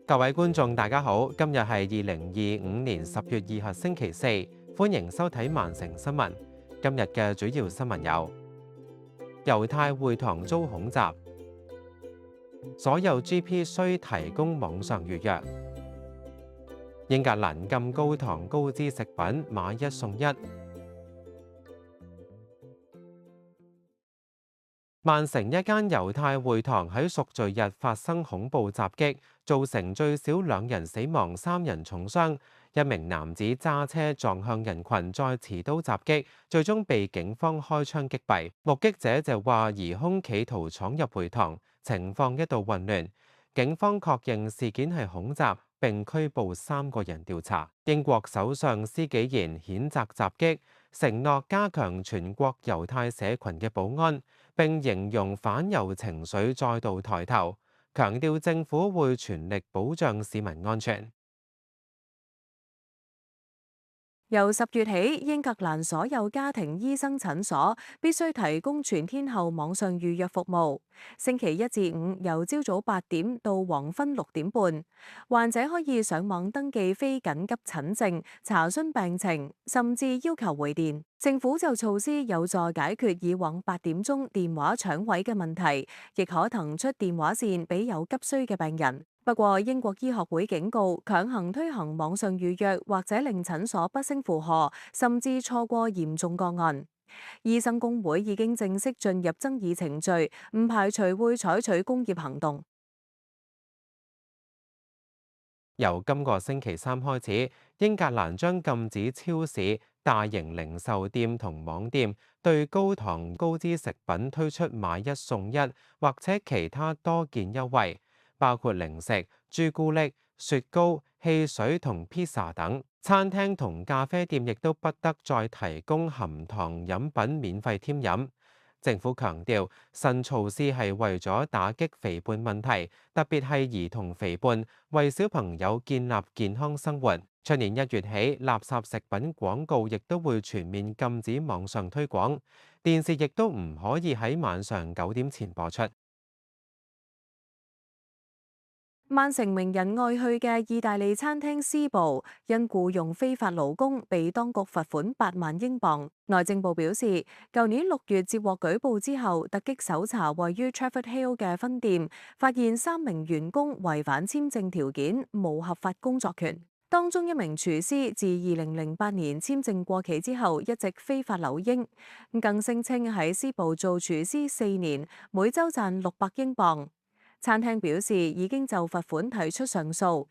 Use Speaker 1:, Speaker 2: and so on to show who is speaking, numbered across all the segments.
Speaker 1: 各位觀眾，大家好，今日係2025年10月2日星期四，歡迎收睇曼城新聞。今日嘅主要新聞有：猶太會堂遭恐襲，所有 GP 需提供網上預約；英格蘭禁高糖高脂食品買一送一。曼城一間猶太會堂喺贖罪日發生恐怖襲擊，造成最少2人死亡、3人重傷。一名男子揸車撞向人群，再持刀襲擊，最終被警方開槍擊斃。目擊者就話疑兇企圖闖入會堂，情況一度混亂。警方確認事件係恐襲，並拘捕3個人調查。英國首相施紀賢譴責襲擊，承諾加強全國猶太社群嘅保安，並形容反猶情緒再度抬頭，強調政府會全力保障市民安全。
Speaker 2: 由10月起，英格蘭所有家庭醫生診所必須提供全天候網上預約服務。星期一至五由朝早8點到黃昏6點半，患者可以上網登記非緊急診症、查詢病情，甚至要求回電。政府就措施有助解決以往8點鐘電話搶位嘅問題，亦可騰出電話線俾有急需嘅病人。不過，英國醫學會警告，強行推行網上預約或者令診所不勝負荷，甚至錯過嚴重個案。醫生工會已經正式進入爭議程序，唔排除會採取工業行動。
Speaker 1: 由今個星期三開始，英格蘭將禁止超市、大型零售店同網店對高糖高脂食品推出買一送一或者其他多件優惠，包括零食、朱古力、雪糕、汽水同披薩等。餐廳同咖啡店亦都不得再提供含糖飲品免費添飲。政府強調，新措施係為咗打擊肥胖問題，特別係兒童肥胖，為小朋友建立健康生活。出年1月起，垃圾食品廣告亦都會全面禁止網上推廣，電視亦都唔可以喺晚上9點前播出。
Speaker 2: 曼城名人愛去嘅意大利餐廳斯堡，因僱用非法勞工被當局罰款8萬英鎊。內政部表示，舊年6月接獲舉報之後，突擊搜查位於 Trafford Hill 嘅分店，發現3名員工違反簽證條件，冇合法工作權。當中一名廚師自2008年簽證過期之後，一直非法留英，更聲稱喺斯堡做廚師4年，每週賺600英鎊。餐廳表示已經就罰款提出上訴。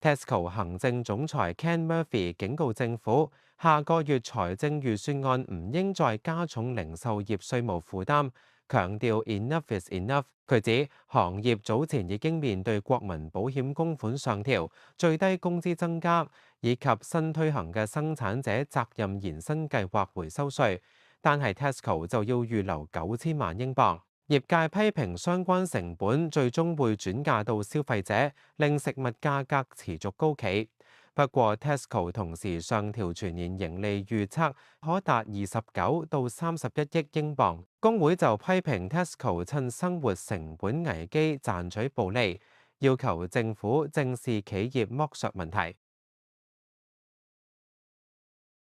Speaker 1: Tesco 行政總裁 Ken Murphy 警告政府，下個月財政預算案唔應再加重零售業稅務負擔，強調 enough is enough。佢指行業早前已經面對國民保險供款上調、最低工資增加，以及新推行嘅生產者責任延伸計劃回收稅，但係 Tesco 就要預留9000萬英鎊。業界批評相關成本最終會轉嫁到消費者，令食物價格持續高企。不過 Tesco 同時上調全年盈利預測，可達29到31億英鎊。工會就批評 Tesco 趁生活成本危機賺取暴利，要求政府正視企業剝削問題。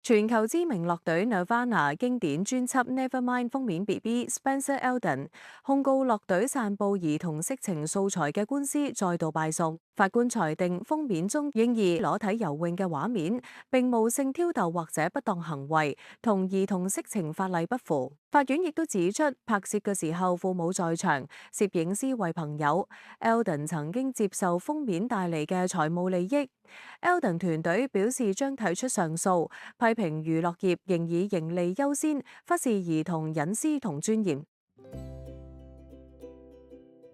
Speaker 2: 全球知名樂隊 Nirvana 經典專輯 Nevermind 封面 BB Spencer Elden 控告樂隊散佈兒童色情素材嘅官司再度敗訴。法官裁定封面中嬰兒裸體游泳嘅畫面並無性挑逗或者不當行為，同兒童色情法例不符。法院亦都指出，拍攝嘅時候父母在場，攝影師為朋友。Elden 曾經接受封面帶嚟嘅財務利益。Elden 團隊表示將提出上訴，批評娛樂業仍以盈利優先，忽視兒童隱私同尊嚴。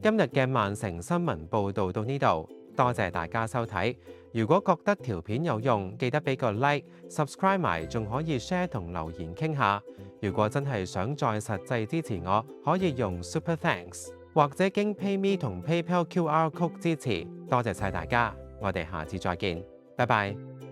Speaker 1: 今日嘅曼城新聞報導到呢度，多謝大家收睇。如果覺得條片有用，記得俾個 like、subscribe 埋，仲可以 share 同留言傾下。如果真係想再實際支持我，可以用 Super Thanks 或者經 PayMe 同 PayPal QR Code 支持。多謝晒大家，我哋下次再見，拜拜。